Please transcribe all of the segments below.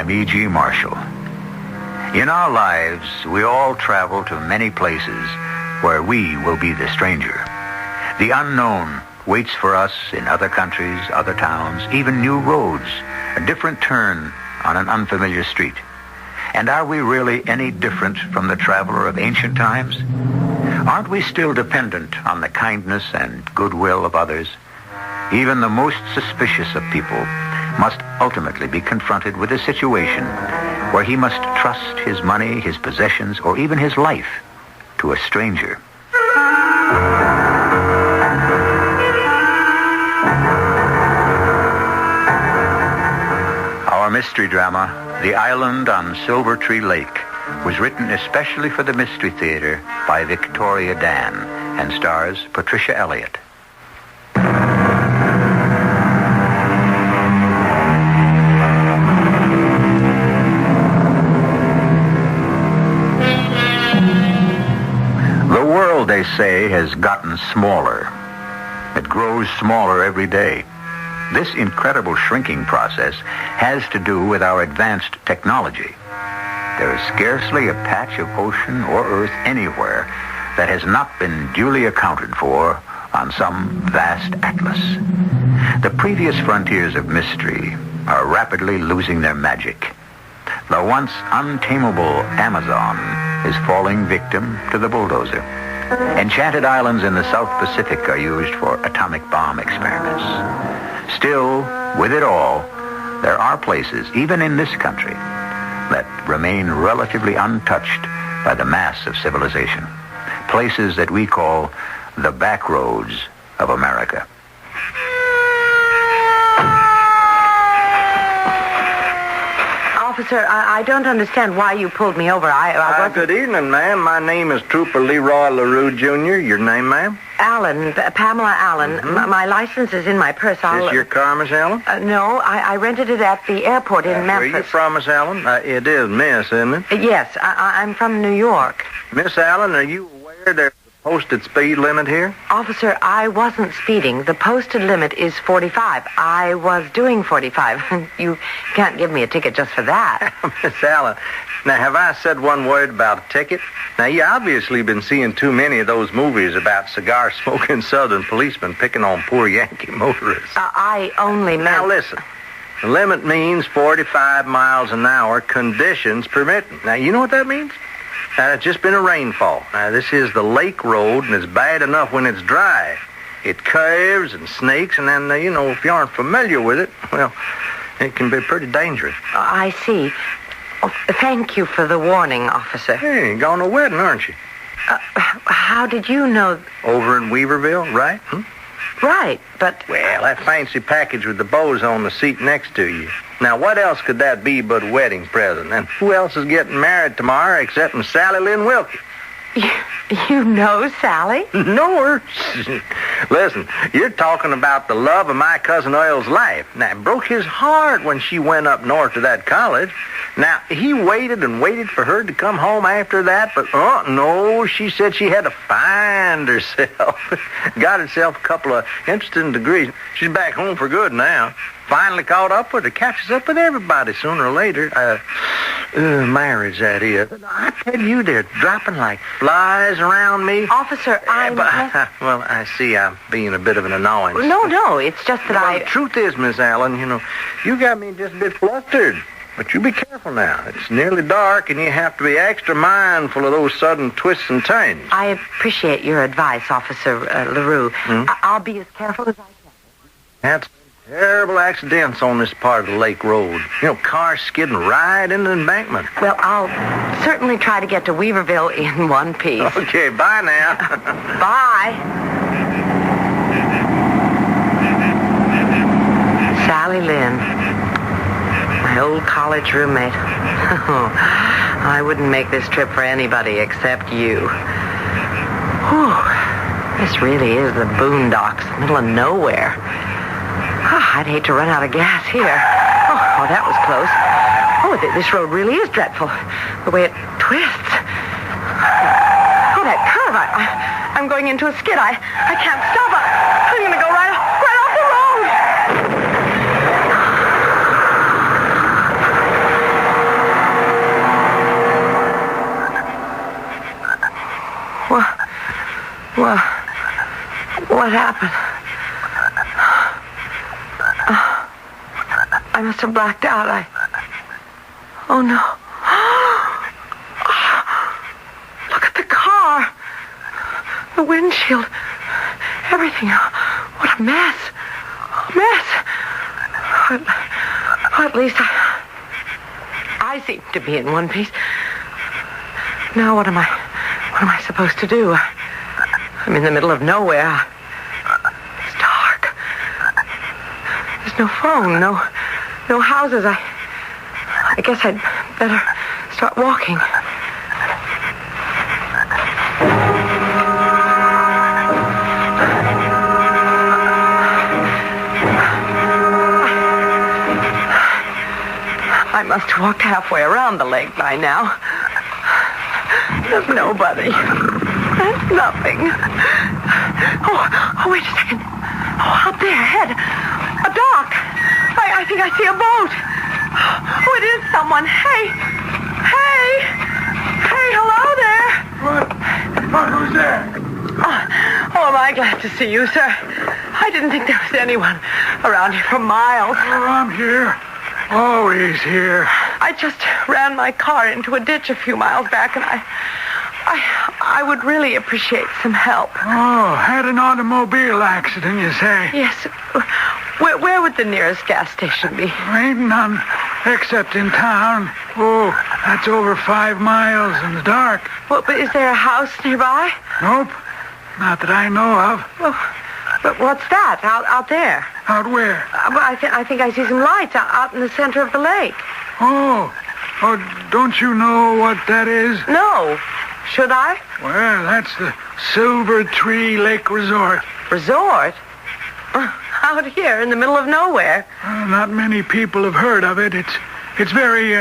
I'm E.G. Marshall. In our lives, we all travel to many places where we will be the stranger. The unknown waits for us in other countries, other towns, even new roads, a different turn on an unfamiliar street. And are we really any different from the traveler of ancient times? Aren't we still dependent on the kindness and goodwill of others? Even the most suspicious of people must ultimately be confronted with a situation where he must trust his money, his possessions, or even his life to a stranger. Our mystery drama, The Island on Silver Tree Lake, was written especially for the Mystery Theater by Victoria Dan and stars Patricia Elliott. The world, they say, has gotten smaller. It grows smaller every day. This incredible shrinking process has to do with our advanced technology. There is scarcely a patch of ocean or earth anywhere that has not been duly accounted for on some vast atlas. The previous frontiers of mystery are rapidly losing their magic. The once untamable Amazon is falling victim to the bulldozer. Enchanted islands in the South Pacific are used for atomic bomb experiments. Still, with it all, there are places, even in this country, that remain relatively untouched by the mass of civilization. Places that we call the back roads of America. Officer, I don't understand why you pulled me over. Good evening, ma'am. My name is Trooper Leroy LaRue, Jr. Your name, ma'am? Allen, Pamela Allen. Mm-hmm. My license is in my purse. Is this your car, Miss Allen? No, I rented it at the airport in Memphis. Where are you from, Miss Allen? It is Miss, isn't it? Yes, I'm from New York. Miss Allen, are you aware there's a posted speed limit here? Officer, I wasn't speeding. The posted limit is 45. I was doing 45. You can't give me a ticket just for that. Miss Allen, now have I said one word about a ticket? Now, you obviously been seeing too many of those movies about cigar-smoking Southern policemen picking on poor Yankee motorists. I only meant... Now, listen. The limit means 45 miles an hour, conditions permitting. Now, you know what that means? It's just been a rainfall. Now, this is the lake road, and it's bad enough when it's dry. It curves and snakes, and then, if you aren't familiar with it, well, it can be pretty dangerous. I see. Oh, thank you for the warning, officer. Hey, you're going to a wedding, aren't you? How did you know? Over in Weaverville, right? Right, but... Well, that fancy package with the bows on the seat next to you. Now, what else could that be but a wedding present? And who else is getting married tomorrow except Sally Lynn Wilkie? You know Sally? Know her? Listen, you're talking about the love of my cousin Earl's life. Now, it broke his heart when she went up north to that college. Now, he waited and waited for her to come home after that, but, no, she said she had to find herself. Got herself a couple of interesting degrees. She's back home for good now. Finally caught up with her. Catches up with everybody sooner or later. Marriage, that is. I tell you, they're dropping like flies around me. Officer, Well, I see I'm being a bit of an annoyance. No, it's just that The truth is, Miss Allen, you got me just a bit flustered. But you be careful now. It's nearly dark, and you have to be extra mindful of those sudden twists and turns. I appreciate your advice, Officer LaRue. I'll be as careful as I can. That's terrible accidents on this part of the lake road. Cars skidding right into the embankment. Well, I'll certainly try to get to Weaverville in one piece. Okay, bye now. Bye. Sally Lynn. My old college roommate. I wouldn't make this trip for anybody except you. Whew. This really is the boondocks, middle of nowhere. I'd hate to run out of gas here. Oh, that was close. Oh, this road really is dreadful. The way it twists. Oh, that curve. I'm going into a skid. I can't stop. I'm going to go right off the road. Well, what happened? I must have blacked out. Oh, no. Look at the car. The windshield. Everything. What a mess. Well, at least I seem to be in one piece. Now what am I supposed to do? I'm in the middle of nowhere. It's dark. There's no phone, no houses. I guess I'd better start walking. I must have walked halfway around the lake by now. There's nobody. There's nothing. Oh, wait a second. Oh, out there ahead. A dock. I think I see a boat. Oh, it is someone. Hey, hello there. What was that? Oh, am I glad to see you, sir. I didn't think there was anyone around here for miles. Oh, I'm here. Always here. I just ran my car into a ditch a few miles back, and I would really appreciate some help. Oh, had an automobile accident, you say? Yes. Where would the nearest gas station be? Ain't none, except in town. Oh, that's over 5 miles in the dark. Well, but is there a house nearby? Nope, not that I know of. Well, but what's that out there? Out where? I think I see some lights out in the center of the lake. Oh, don't you know what that is? No. Should I? Well, that's the Silver Tree Lake Resort. Resort? Out here in the middle of nowhere. Not many people have heard of it. It's very,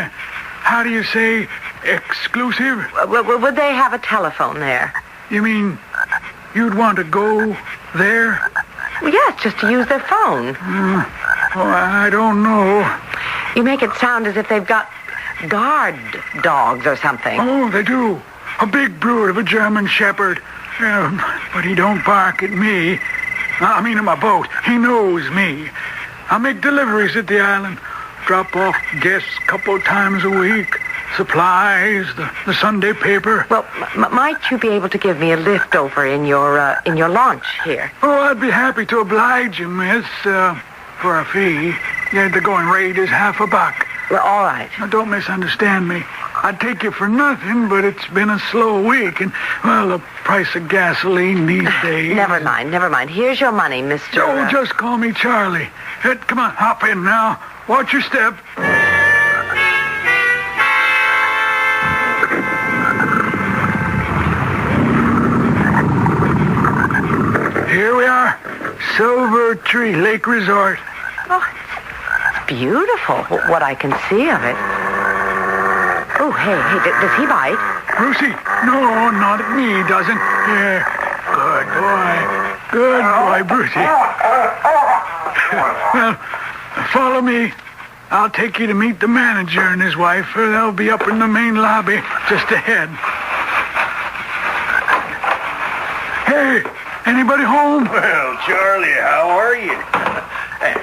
how do you say, exclusive? Would they have a telephone there? You mean you'd want to go there? Well, yes, just to use their phone. I don't know. You make it sound as if they've got guard dogs or something. Oh, they do. A big brood of a German Shepherd. But he don't bark at me. I mean, in my boat. He knows me. I make deliveries at the island. Drop off guests a couple times a week. Supplies, the Sunday paper. Well, might you be able to give me a lift over in your launch here? Oh, I'd be happy to oblige you, miss, for a fee. Yeah, the going rate is $50. Well, all right. Now, don't misunderstand me. I'd take you for nothing, but it's been a slow week, and, well, the price of gasoline these days... Never mind. Here's your money, Mr. Oh, just call me Charlie. Come on, hop in now. Watch your step. Here we are. Silver Tree Lake Resort. Oh, it's beautiful, what I can see of it. Oh, hey, does he bite? Brucey? No, not at me, doesn't. Yeah. Good boy, Brucey. Well, follow me. I'll take you to meet the manager and his wife. They'll be up in the main lobby just ahead. Hey, anybody home? Well, Charlie, how are you?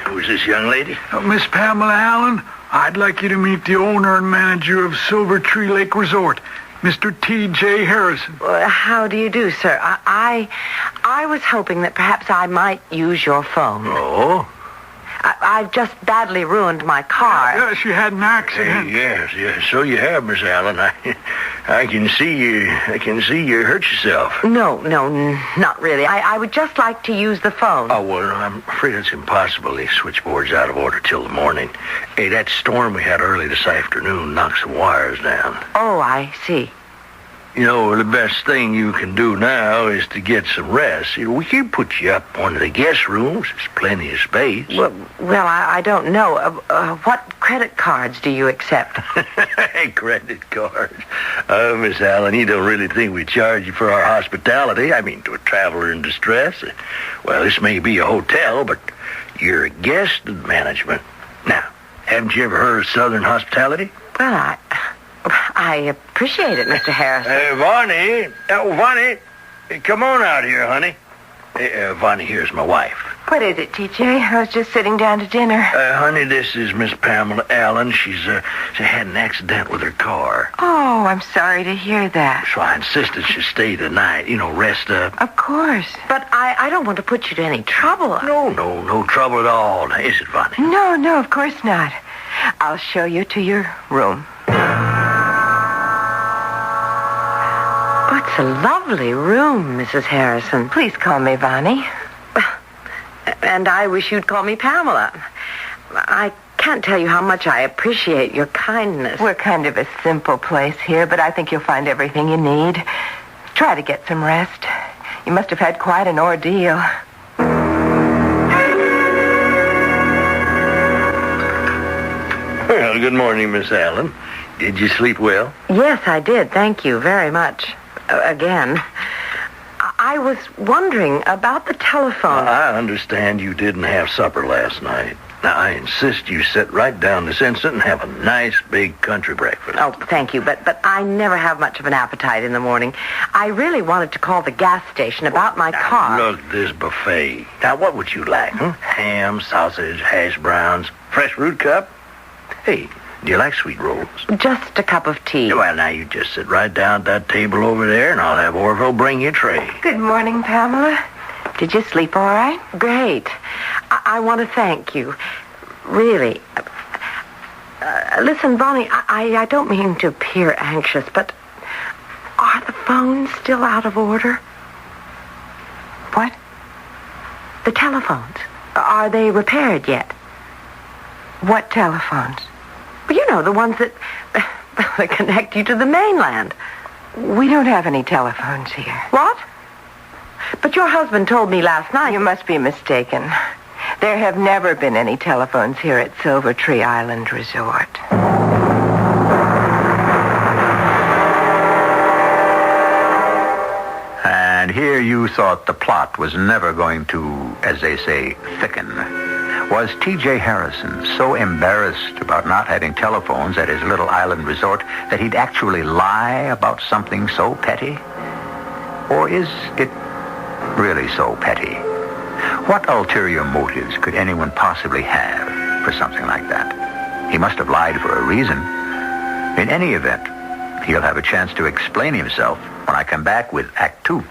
Who's this young lady? Miss Pamela Allen. I'd like you to meet the owner and manager of Silver Tree Lake Resort, Mr. T.J. Harrison. Well, how do you do, sir? I was hoping that perhaps I might use your phone. Oh? I've just badly ruined my car. Yes, you had an accident. Yes, so you have, Miss Allen. I can see you hurt yourself. No, not really. I would just like to use the phone. Oh, well, I'm afraid it's impossible. The switchboard's out of order till the morning. Hey, that storm we had early this afternoon knocked some wires down. Oh, I see. You know, the best thing you can do now is to get some rest. We can put you up one of the guest rooms. There's plenty of space. Well, I don't know. What credit cards do you accept? Credit cards? Miss Allen, you don't really think we charge you for our hospitality? I mean, to a traveler in distress? Well, this may be a hotel, but you're a guest of management. Now, haven't you ever heard of Southern hospitality? Well, I appreciate it, Mr. Harrison. Vonnie. Hey, come on out here, honey. Vonnie, here's my wife. What is it, TJ? I was just sitting down to dinner. Honey, this is Miss Pamela Allen. She had an accident with her car. Oh, I'm sorry to hear that. So I insisted she stay the night, rest up. Of course. But I don't want to put you to any trouble. No trouble at all. Is it, Vonnie? No, of course not. I'll show you to your room. Oh, it's a lovely room, Mrs. Harrison. Please call me Vonnie. And I wish you'd call me Pamela. I can't tell you how much I appreciate your kindness. We're kind of a simple place here, but I think you'll find everything you need. Try to get some rest. You must have had quite an ordeal. Well, good morning, Miss Allen. Did you sleep well? Yes, I did. Thank you very much. Again. I was wondering about the telephone. I understand you didn't have supper last night. Now, I insist you sit right down this instant and have a nice big country breakfast. Oh, thank you, but I never have much of an appetite in the morning. I really wanted to call the gas station about my car. Look, this buffet. Now, what would you like? Ham, sausage, hash browns, fresh root cup? Hey, do you like sweet rolls? Just a cup of tea. Well, now you just sit right down at that table over there, and I'll have Orville bring you a tray. Good morning, Pamela. Did you sleep all right? Great. I want to thank you. Really. Listen, Bonnie, I don't mean to appear anxious, but are the phones still out of order? What? The telephones. Are they repaired yet? What telephones? Well, you know, the ones that connect you to the mainland. We don't have any telephones here. What? But your husband told me last night. You must be mistaken. There have never been any telephones here at Silver Tree Island Resort. And here you thought the plot was never going to, as they say, thicken. Was T.J. Harrison so embarrassed about not having telephones at his little island resort that he'd actually lie about something so petty? Or is it really so petty? What ulterior motives could anyone possibly have for something like that? He must have lied for a reason. In any event, he'll have a chance to explain himself when I come back with Act 2.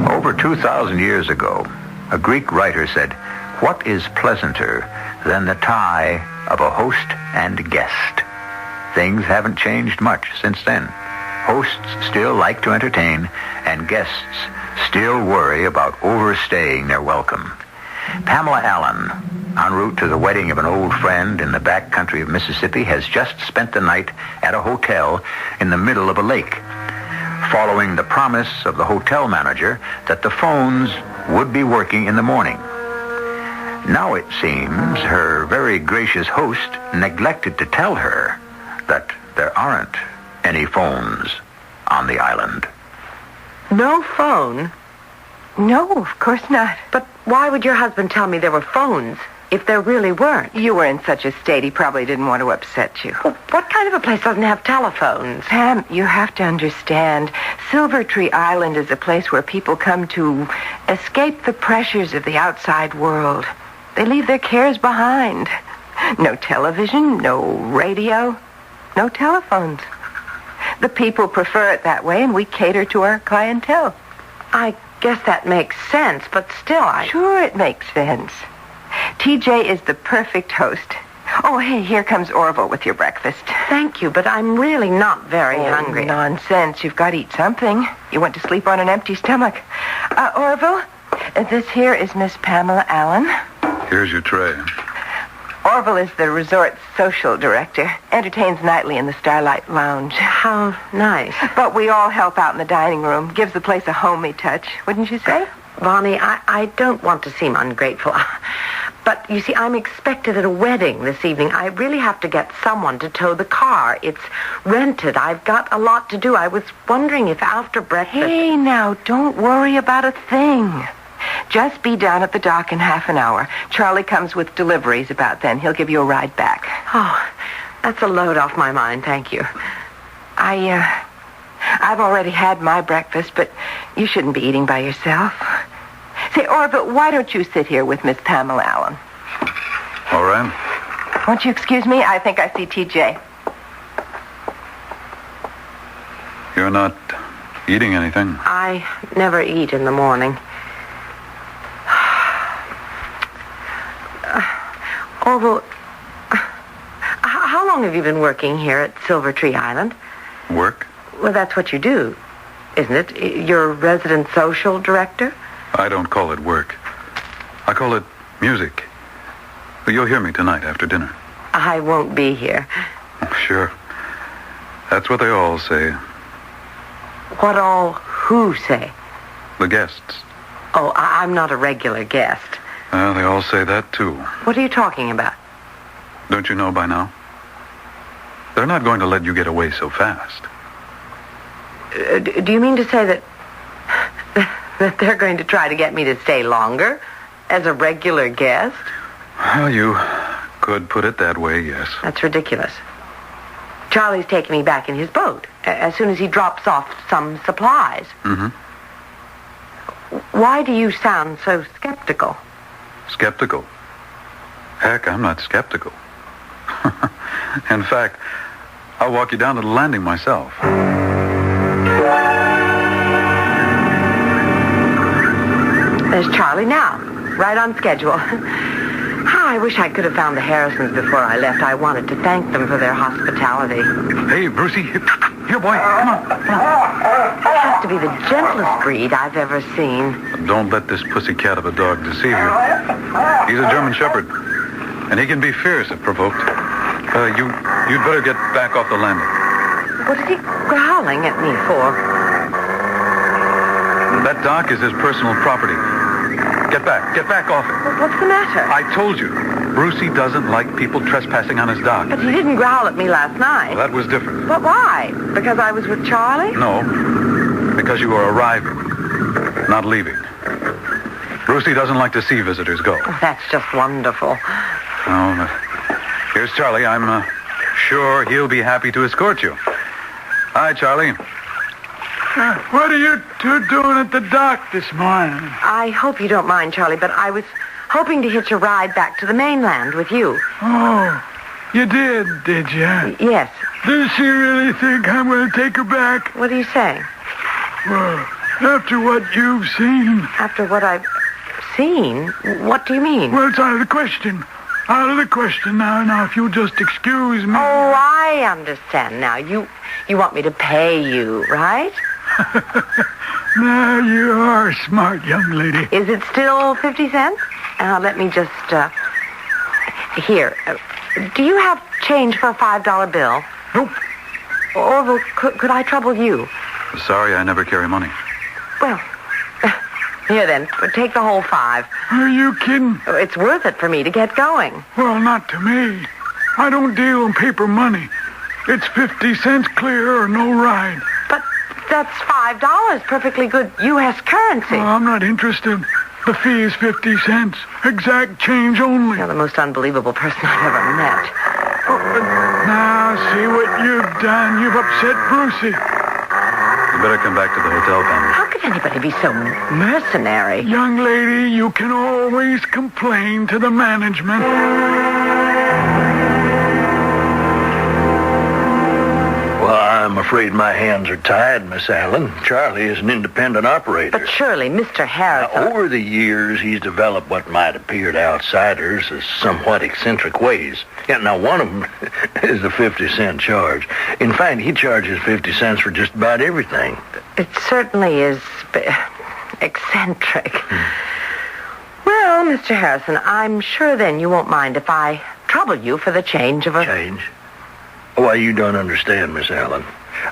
Over 2,000 years ago, a Greek writer said, "What is pleasanter than the tie of a host and guest?" Things haven't changed much since then. Hosts still like to entertain, and guests still worry about overstaying their welcome. Pamela Allen, en route to the wedding of an old friend in the back country of Mississippi, has just spent the night at a hotel in the middle of a lake, following the promise of the hotel manager that the phones would be working in the morning. Now it seems her very gracious host neglected to tell her that there aren't any phones on the island. No phone? No, of course not. But why would your husband tell me there were phones if there really weren't? You were in such a state, he probably didn't want to upset you. Well, what kind of a place doesn't have telephones? Pam, you have to understand, Silver Tree Island is a place where people come to escape the pressures of the outside world. They leave their cares behind. No television, no radio, no telephones. The people prefer it that way, and we cater to our clientele. I guess that makes sense, but still Sure it makes sense. TJ is the perfect host. Oh, hey, here comes Orville with your breakfast. Thank you, but I'm really not very hungry. Nonsense. You've got to eat something. You went to sleep on an empty stomach. Orville, this here is Miss Pamela Allen. Here's your tray. Orville is the resort's social director. Entertains nightly in the Starlight Lounge. How nice. But we all help out in the dining room. Gives the place a homey touch, wouldn't you say? Bonnie, I don't want to seem ungrateful. But, you see, I'm expected at a wedding this evening. I really have to get someone to tow the car. It's rented. I've got a lot to do. I was wondering if after breakfast... Hey, now, don't worry about a thing. Just be down at the dock in half an hour. Charlie comes with deliveries about then. He'll give you a ride back. Oh, that's a load off my mind, thank you. I've already had my breakfast, but you shouldn't be eating by yourself. Say, Orville, why don't you sit here with Miss Pamela Allen? All right. Won't you excuse me? I think I see TJ. You're not eating anything? I never eat in the morning. Orville, how long have you been working here at Silver Tree Island? Work? Well, that's what you do, isn't it? You're resident social director? I don't call it work. I call it music. You'll hear me tonight after dinner. I won't be here. Sure. That's what they all say. What all who say? The guests. Oh, I'm not a regular guest. Well, they all say that, too. What are you talking about? Don't you know by now? They're not going to let you get away so fast. Do you mean to say that they're going to try to get me to stay longer as a regular guest? Well, you could put it that way, yes. That's ridiculous. Charlie's taking me back in his boat as soon as he drops off some supplies. Mm-hmm. Why do you sound so skeptical? Skeptical? Heck, I'm not skeptical. In fact, I'll walk you down to the landing myself. There's Charlie now, right on schedule. I wish I could have found the Harrisons before I left. I wanted to thank them for their hospitality. Hey, Brucey. Here, boy. Come on. He has to be the gentlest breed I've ever seen. Don't let this pussycat of a dog deceive you. He's a German Shepherd, and he can be fierce if provoked. You'd better get back off the landing. What is he growling at me for? That dock is his personal property. Get back off it. What's the matter? I told you, Brucey doesn't like people trespassing on his dock. But he didn't growl at me last night. Well, that was different. But why? Because I was with Charlie? No, because you were arriving, not leaving. Brucey doesn't like to see visitors go. Oh, that's just wonderful. Oh, here's Charlie. I'm sure he'll be happy to escort you. Hi, Charlie. What are you two doing at the dock this morning? I hope you don't mind, Charlie, but I was hoping to hitch a ride back to the mainland with you. Oh, you did you? Yes. Does she really think I'm going to take her back? What are you saying? Well, after what you've seen. After what I've seen? What do you mean? Well, it's out of the question. Out of the question now. Now, if you'll just excuse me. Oh, I understand now. You want me to pay you, right? Now, you are a smart young lady. Is it still 50 cents? Let me just, here. Do you have change for a $5 bill? Nope. Orville, could I trouble you? Sorry, I never carry money. Well, here then, take the whole $5. Are you kidding? It's worth it for me to get going. Well, not to me. I don't deal in paper money. It's 50 cents clear or no ride. But that's $5, perfectly good U.S. currency. Oh, I'm not interested. The fee is 50 cents. Exact change only. You're the most unbelievable person I've ever met. Now, see what you've done. You've upset Brucey. You better come back to the hotel, Pamela. How could anybody be so mercenary? Young lady, you can always complain to the management. Well, I'm afraid my hands are tied, Miss Allen. Charlie is an independent operator. But surely, Mr. Harrison... Now, over the years, he's developed what might appear to outsiders as somewhat eccentric ways. Yeah, now, one of them is the 50-cent charge. In fact, he charges 50 cents for just about everything. It certainly is eccentric. Well, Mr. Harrison, I'm sure then you won't mind if I trouble you for the change of a... Change? Why, you don't understand, Miss Allen.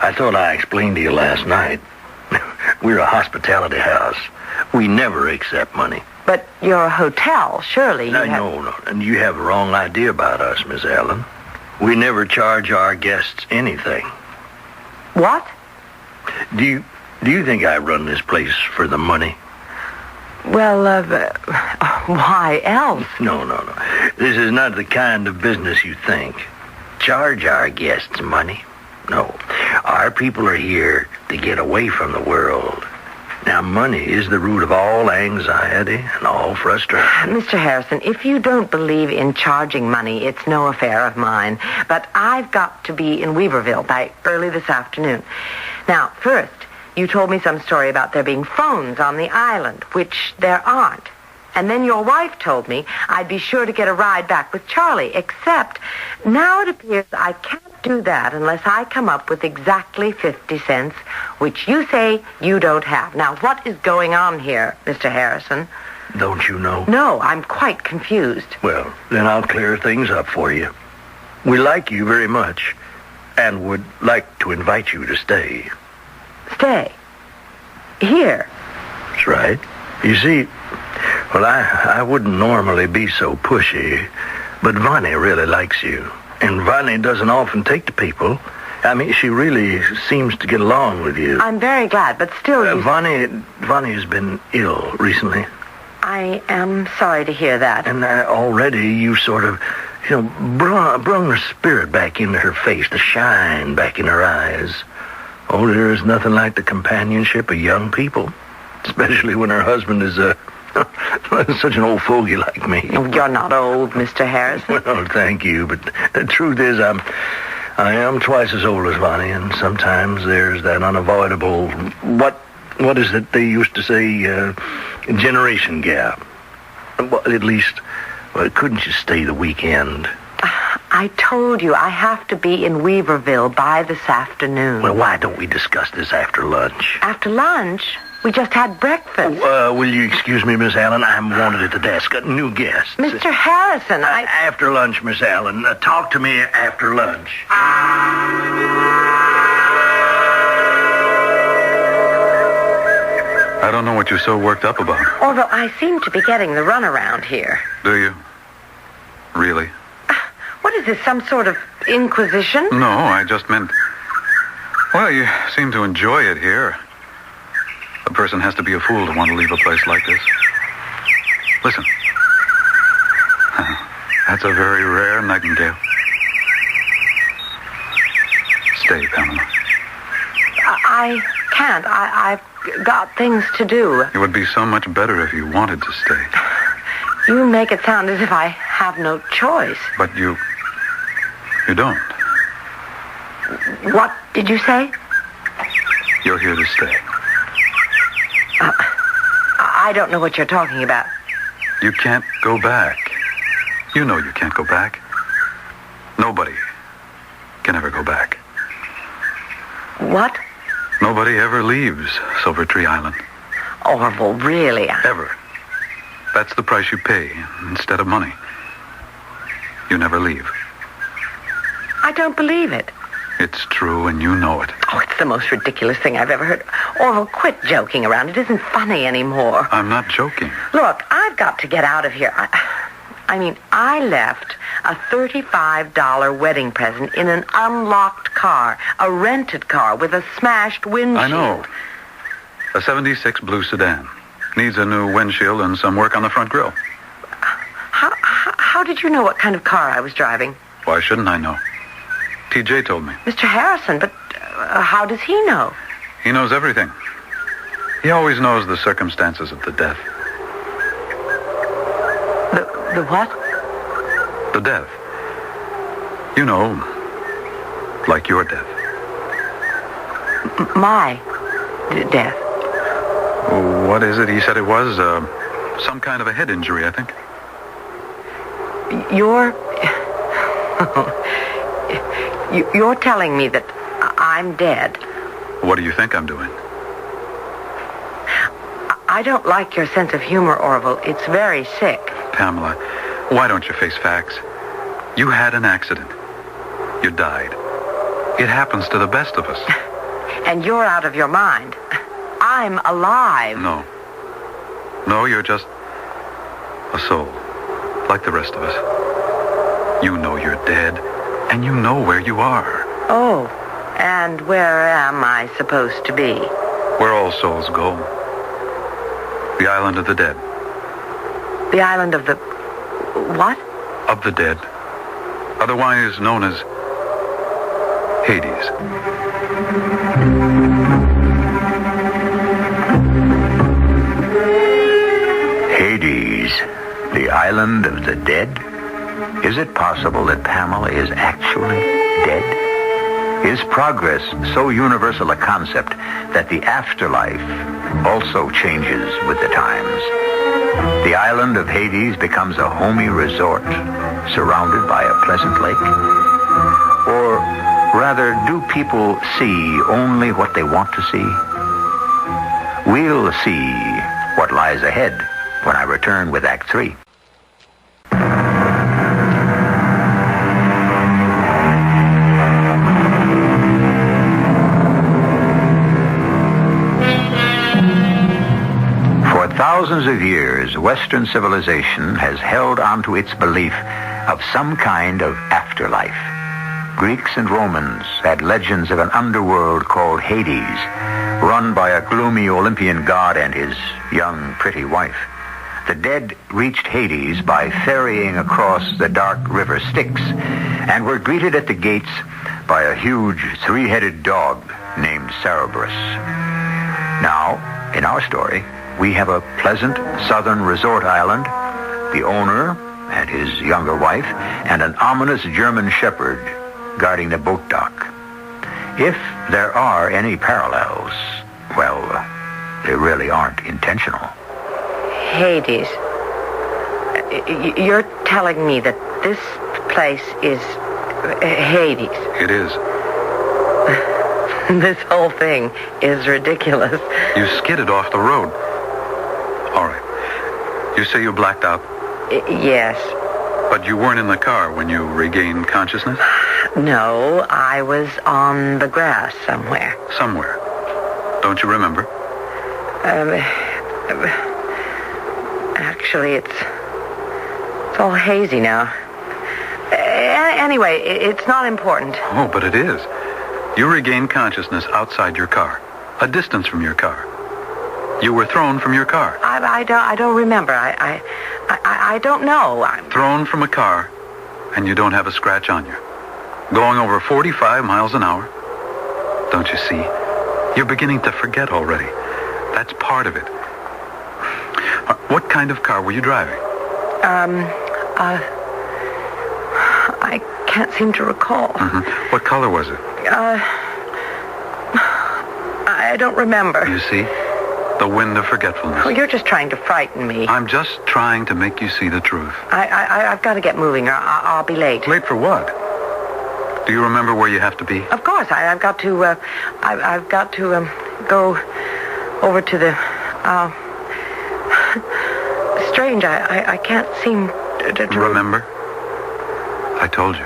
I thought I explained to you last night. We're a hospitality house. We never accept money. But you're a hotel, surely. No. And you have a wrong idea about us, Miss Allen. We never charge our guests anything. What? Do you think I run this place for the money? Well, why else? No. This is not the kind of business you think. Charge our guests money. No. Our people are here to get away from the world. Now, money is the root of all anxiety and all frustration. Mr. Harrison, if you don't believe in charging money, it's no affair of mine. But I've got to be in Weaverville by early this afternoon. Now, first, you told me some story about there being phones on the island, which there aren't. And then your wife told me I'd be sure to get a ride back with Charlie, except now it appears I can't do that unless I come up with exactly 50 cents, which you say you don't have. Now, what is going on here, Mr. Harrison? Don't you know? No, I'm quite confused. Well, then I'll clear things up for you. We like you very much and would like to invite you to stay. Stay? Here? That's right. You see, well, I wouldn't normally be so pushy, but Vonnie really likes you. And Vonnie doesn't often take to people. I mean, she really seems to get along with you. I'm very glad, but still... Vonnie has been ill recently. I am sorry to hear that. And already you sort of, brung her spirit back into her face, the shine back in her eyes. Oh, there is nothing like the companionship of young people, especially when her husband is such an old fogey like me. Oh, you're not old, Mr. Harrison. Well, thank you, but the truth is I am twice as old as Vonnie, and sometimes there's that unavoidable, what is it they used to say, generation gap. Well, at least, couldn't you stay the weekend? I told you I have to be in Weaverville by this afternoon. Well, why don't we discuss this after lunch? After lunch? We just had breakfast. Will you excuse me, Miss Allen? I'm wanted at the desk. A new guest. Mr. Harrison, After lunch, Miss Allen. Talk to me after lunch. I don't know what you're so worked up about. Although I seem to be getting the runaround here. Do you? Really? What is this, some sort of inquisition? No, I just meant... Well, you seem to enjoy it here. A person has to be a fool to want to leave a place like this. Listen. That's a very rare nightingale. Stay, Pamela. I can't. I've got things to do. It would be so much better if you wanted to stay. You make it sound as if I have no choice. But you don't. What did you say? You're here to stay. I don't know what you're talking about. You can't go back. You know you can't go back. Nobody can ever go back. What? Nobody ever leaves Silver Tree Island. Orville, really? Ever. That's the price you pay instead of money. You never leave. I don't believe it. It's true, and you know it. Oh, it's the most ridiculous thing I've ever heard. Orville, quit joking around. It isn't funny anymore. I'm not joking. Look, I've got to get out of here. I left a $35 wedding present in an unlocked car, a rented car with a smashed windshield. I know. A 76 blue sedan. Needs a new windshield and some work on the front grille. How did you know what kind of car I was driving? Why shouldn't I know? T.J. told me. Mr. Harrison, but how does he know? He knows everything. He always knows the circumstances of the death. The what? The death. You know, like your death. My death. What is it? He said it was some kind of a head injury, I think. You're telling me that I'm dead. What do you think I'm doing? I don't like your sense of humor, Orville. It's very sick. Pamela, why don't you face facts? You had an accident. You died. It happens to the best of us. And you're out of your mind. I'm alive. No, you're just a soul, like the rest of us. You know you're dead, and you know where you are. Oh, and where am I supposed to be? Where all souls go. The island of the dead. The island of the... what? Of the dead. Otherwise known as Hades. Hades, the island of the dead? Is it possible that Pamela is actually dead? Is progress so universal a concept that the afterlife also changes with the times? The island of Hades becomes a homey resort surrounded by a pleasant lake? Or rather, do people see only what they want to see? We'll see what lies ahead when I return with Act 3. For thousands of years, Western civilization has held onto its belief of some kind of afterlife. Greeks and Romans had legends of an underworld called Hades, run by a gloomy Olympian god and his young, pretty wife. The dead reached Hades by ferrying across the dark river Styx and were greeted at the gates by a huge three-headed dog named Cerberus. Now, in our story, we have a pleasant southern resort island, the owner and his younger wife, and an ominous German shepherd guarding the boat dock. If there are any parallels, well, they really aren't intentional. Hades. You're telling me that this place is Hades. It is. This whole thing is ridiculous. You skidded off the road. All right. You say you blacked out? Yes. But you weren't in the car when you regained consciousness? No, I was on the grass somewhere. Somewhere. Don't you remember? Actually, it's all hazy now. Anyway, it's not important. Oh, but it is. You regained consciousness outside your car, a distance from your car. You were thrown from your car. I don't remember. I don't know. Thrown from a car, and you don't have a scratch on you. Going over 45 miles an hour. Don't you see? You're beginning to forget already. That's part of it. What kind of car were you driving? I can't seem to recall. Mm-hmm. What color was it? I don't remember. You see? The wind of forgetfulness. Oh, you're just trying to frighten me. I'm just trying to make you see the truth. I've got to get moving or I'll be late. Late for what? Do you remember where you have to be? Of course. I've got to go over to the, strange. I can't seem to... Remember? I told you.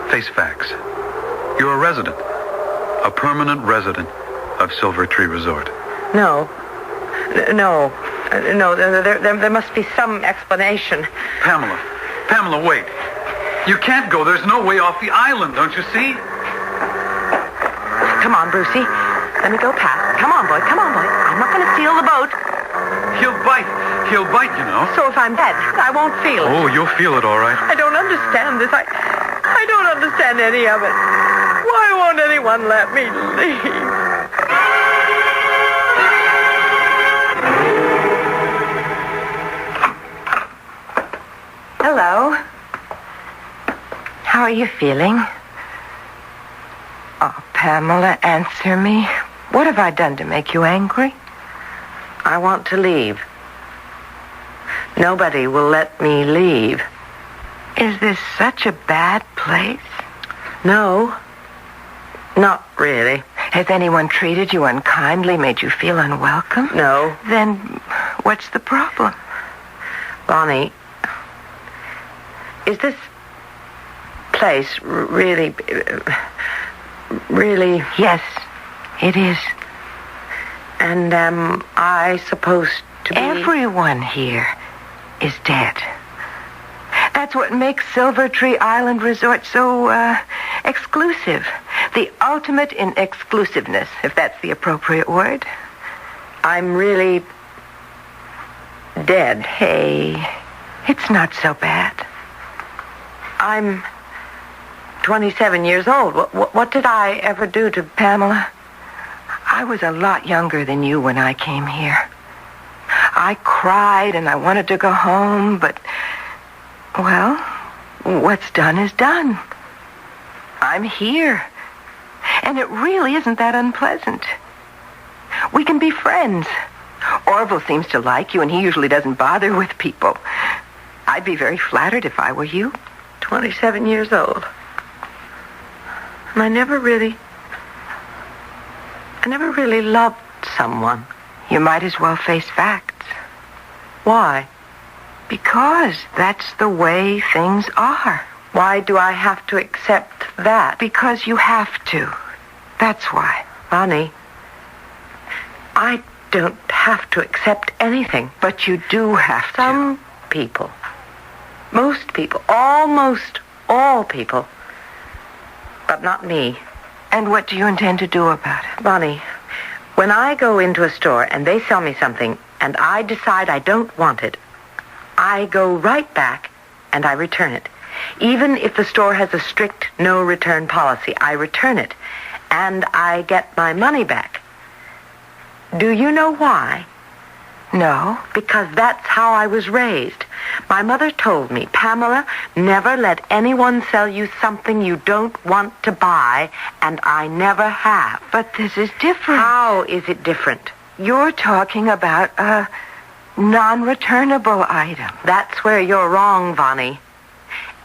Face facts. You're a resident. A permanent resident of Silver Tree Resort. No. There must be some explanation. Pamela, wait. You can't go. There's no way off the island, don't you see? Come on, Brucey. Let me go past. Come on, boy. I'm not going to steal the boat. He'll bite, you know. So if I'm dead, I won't feel it. Oh, you'll feel it all right. I don't understand this. I don't understand any of it. Why won't anyone let me leave? Hello. How are you feeling? Oh, Pamela, answer me. What have I done to make you angry? I want to leave. Nobody will let me leave. Is this such a bad place? No, not really. Has anyone treated you unkindly, made you feel unwelcome? No. Then what's the problem? Bonnie, is this place really... Yes, it is. And am I supposed to be... Everyone here is dead. That's what makes Silver Tree Island Resort so, exclusive. The ultimate in exclusiveness, if that's the appropriate word. I'm really dead. Hey, it's not so bad. I'm 27 years old. What did I ever do to... Pamela, I was a lot younger than you when I came here. I cried and I wanted to go home, but, well, what's done is done. I'm here. And it really isn't that unpleasant. We can be friends. Orville seems to like you, and he usually doesn't bother with people. I'd be very flattered if I were you. 27 years old. And I never really loved someone. You might as well face facts. Why? Because that's the way things are. Why do I have to accept that? Because you have to. That's why. Bonnie, I don't have to accept anything. But you do have to. Some people, most people, almost all people, but not me. And what do you intend to do about it? Bonnie, when I go into a store and they sell me something and I decide I don't want it, I go right back and I return it. Even if the store has a strict no return policy, I return it and I get my money back. Do you know why? No. Because that's how I was raised. My mother told me, Pamela, never let anyone sell you something you don't want to buy, and I never have. But this is different. How is it different? You're talking about a non-returnable item. That's where you're wrong, Bonnie.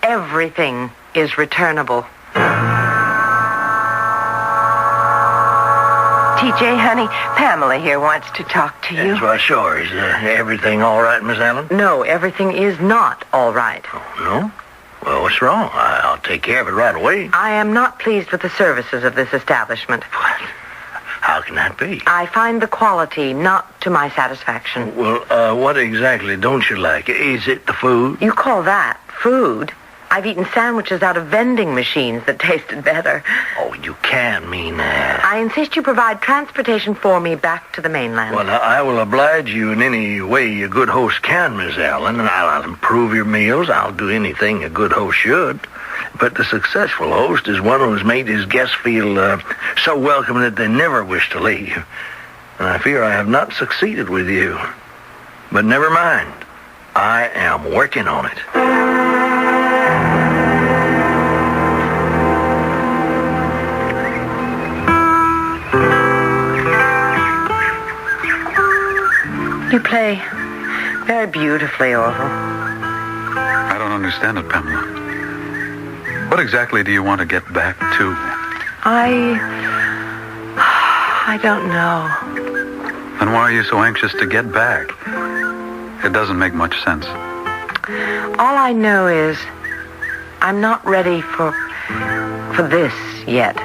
Everything is returnable. TJ, honey, Pamela here wants to talk to you. Yes, well, sure. Is everything all right, Miss Allen? No, everything is not all right. Oh, no? Well, what's wrong? I'll take care of it right away. I am not pleased with the services of this establishment. What? How can that be? I find the quality not to my satisfaction. Well, what exactly don't you like? Is it the food? You call that food? I've eaten sandwiches out of vending machines that tasted better. Oh, you can't mean that. I insist you provide transportation for me back to the mainland. Well, I will oblige you in any way a good host can, Miss Allen, and I'll improve your meals. I'll do anything a good host should. But the successful host is one who has made his guests feel so welcome that they never wish to leave. And I fear I have not succeeded with you. But never mind. I am working on it. You play very beautifully, Orville. I don't understand it, Pamela. What exactly do you want to get back to? I don't know. And why are you so anxious to get back? It doesn't make much sense. All I know is I'm not ready for this yet.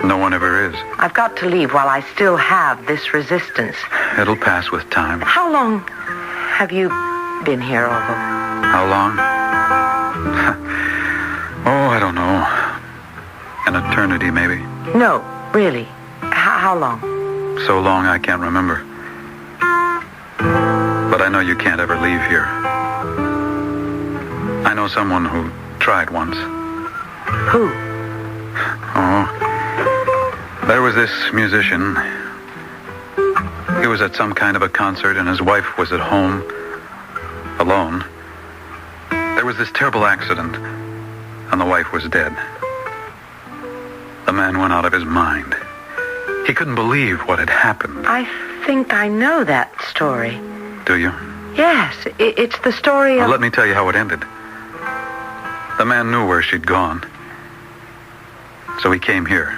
No one ever is. I've got to leave while I still have this resistance. It'll pass with time. How long have you been here, Orville? How long? Oh, I don't know. An eternity, maybe. No, really. How long? So long I can't remember. But I know you can't ever leave here. I know someone who tried once. Who? Oh, there was this musician. He was at some kind of a concert, and his wife was at home, alone. There was this terrible accident, and the wife was dead. The man went out of his mind. He couldn't believe what had happened. I think I know that story. Do you? Yes, it's the story of... Well, let me tell you how it ended. The man knew where she'd gone, so he came here.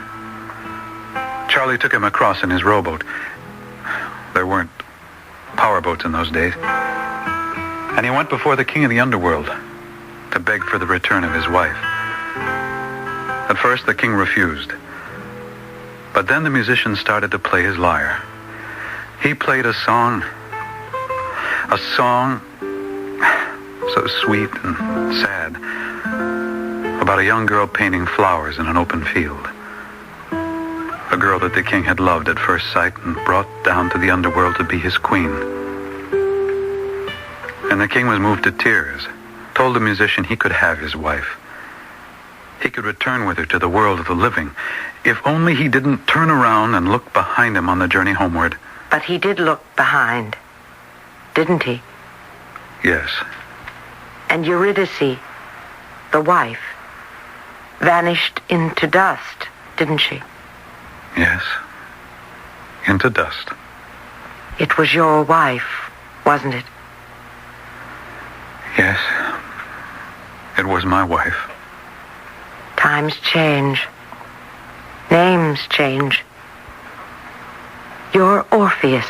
Charlie took him across in his rowboat. There weren't powerboats in those days. And he went before the king of the underworld to beg for the return of his wife. At first, the king refused. But then the musician started to play his lyre. He played a song so sweet and sad, about a young girl painting flowers in an open field. A girl that the king had loved at first sight and brought down to the underworld to be his queen. And the king was moved to tears, told the musician he could have his wife. He could return with her to the world of the living, if only he didn't turn around and look behind him on the journey homeward. But he did look behind, didn't he? Yes. And Eurydice, the wife, vanished into dust, didn't she? Yes. Into dust. It was your wife, wasn't it? Yes. It was my wife. Times change. Names change. You're Orpheus,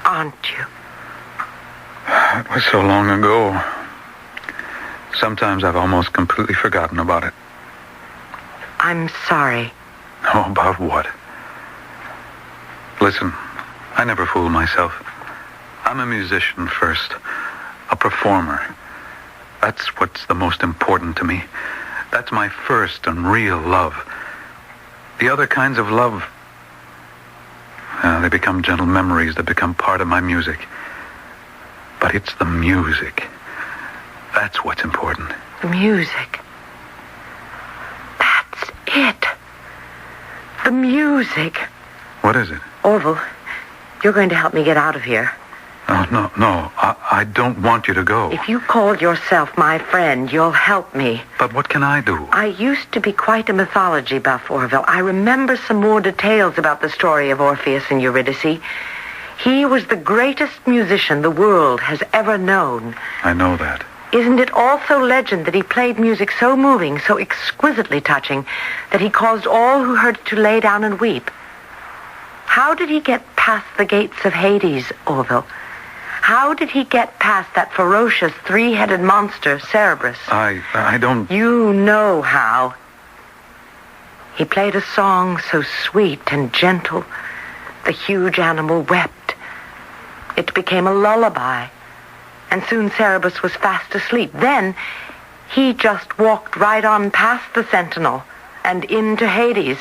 aren't you? It was so long ago. Sometimes I've almost completely forgotten about it. I'm sorry. Oh, about what? Listen, I never fool myself. I'm a musician first, a performer. That's what's the most important to me. That's my first and real love. The other kinds of love, they become gentle memories that become part of my music. But it's the music. That's what's important. The music. That's it. The music. What is it? Orville, you're going to help me get out of here. Oh, no. I don't want you to go. If you call yourself my friend, you'll help me. But what can I do? I used to be quite a mythology buff, Orville. I remember some more details about the story of Orpheus and Eurydice. He was the greatest musician the world has ever known. I know that. Isn't it also legend that he played music so moving, so exquisitely touching, that he caused all who heard it to lay down and weep? How did he get past the gates of Hades, Orville? How did he get past that ferocious three-headed monster, Cerberus? I don't... You know how. He played a song so sweet and gentle. The huge animal wept. It became a lullaby. And soon Cerberus was fast asleep. Then he just walked right on past the sentinel and into Hades.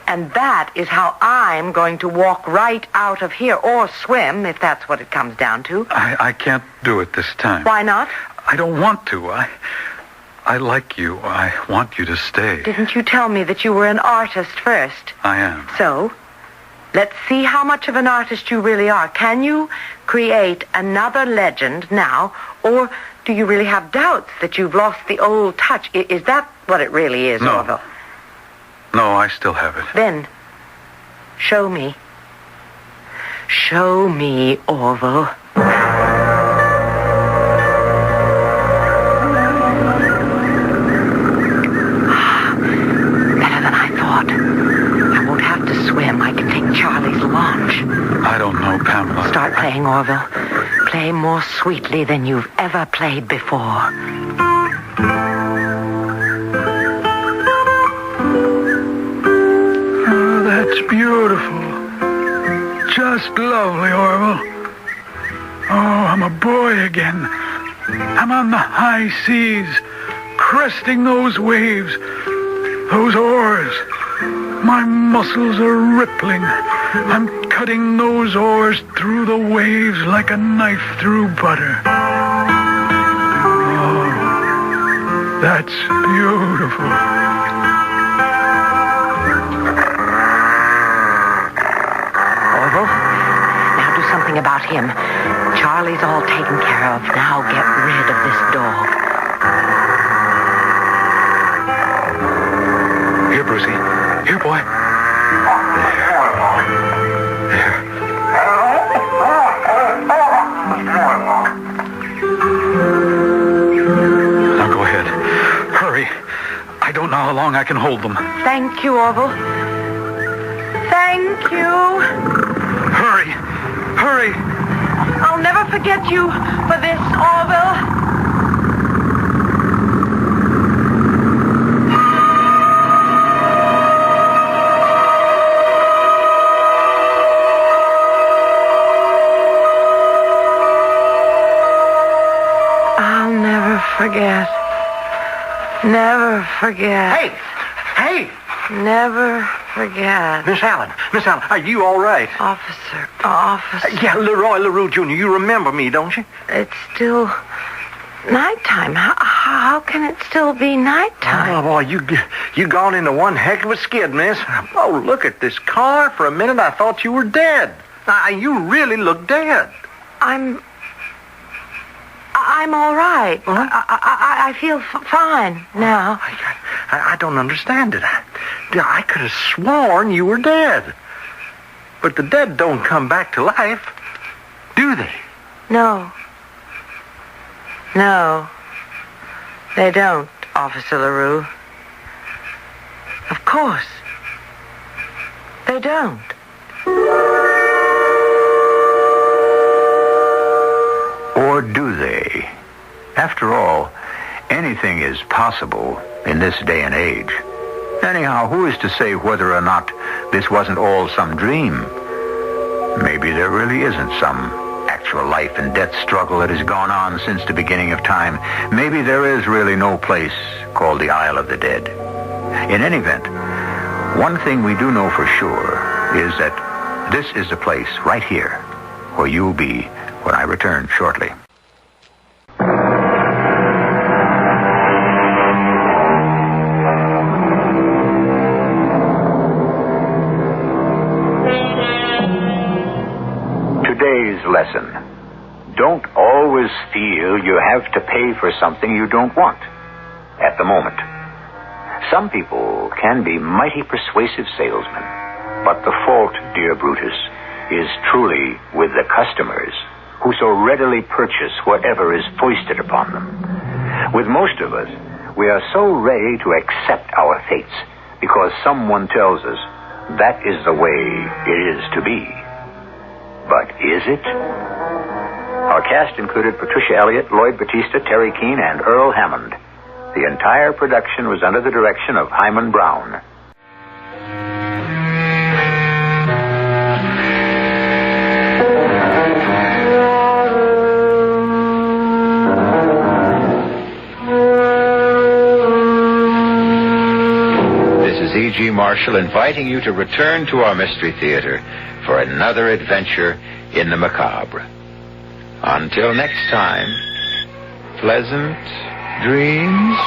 And that is how I'm going to walk right out of here, or swim, if that's what it comes down to. I can't do it this time. Why not? I don't want to. I like you. I want you to stay. Didn't you tell me that you were an artist first? I am. So, let's see how much of an artist you really are. Can you create another legend now, or do you really have doubts that you've lost the old touch? Is that what it really is, No. Orville? No, I still have it. Then, show me. Show me, Orville. Better than I thought. I won't have to swim. I can take Charlie's launch. I don't know, Pamela. Start playing, Orville. Play more sweetly than you've ever played before. That's beautiful. Just lovely, Orville. Oh, I'm a boy again. I'm on the high seas, cresting those waves, those oars. My muscles are rippling. I'm cutting those oars through the waves like a knife through butter. Oh, that's beautiful. About him. Charlie's all taken care of. Now get rid of this dog. Here, Brucey. Here, boy. There. Now go ahead. Hurry. I don't know how long I can hold them. Thank you, Orville. Thank you. Hurry. Hurry! I'll never forget you for this, Orville. I'll never forget. Never forget. Hey! Never forget. Miss Allen, are you all right? Officer. Yeah, Leroy LaRue Jr., you remember me, don't you? It's still nighttime. How can it still be nighttime? Oh, boy, you gone into one heck of a skid, miss. Oh, look at this car. For a minute, I thought you were dead. You really look dead. I'm all right. Huh? I feel fine now. I don't understand it. I could have sworn you were dead. But the dead don't come back to life, do they? No, they don't, Officer LaRue. Of course, they don't. Or do they? After all, anything is possible in this day and age. Anyhow, who is to say whether or not this wasn't all some dream? Maybe there really isn't some actual life and death struggle that has gone on since the beginning of time. Maybe there is really no place called the Isle of the Dead. In any event, one thing we do know for sure is that this is the place right here where you'll be when I return shortly. Today's lesson. Don't always feel you have to pay for something you don't want at the moment. Some people can be mighty persuasive salesmen, but the fault, dear Brutus, is truly with the customers who so readily purchase whatever is foisted upon them. With most of us, we are so ready to accept our fates because someone tells us that is the way it is to be. But is it? Our cast included Patricia Elliott, Lloyd Battista, Terry Keane, and Earl Hammond. The entire production was under the direction of Hyman Brown. E.G. Marshall inviting you to return to our Mystery Theater for another adventure in the macabre. Until next time, pleasant dreams.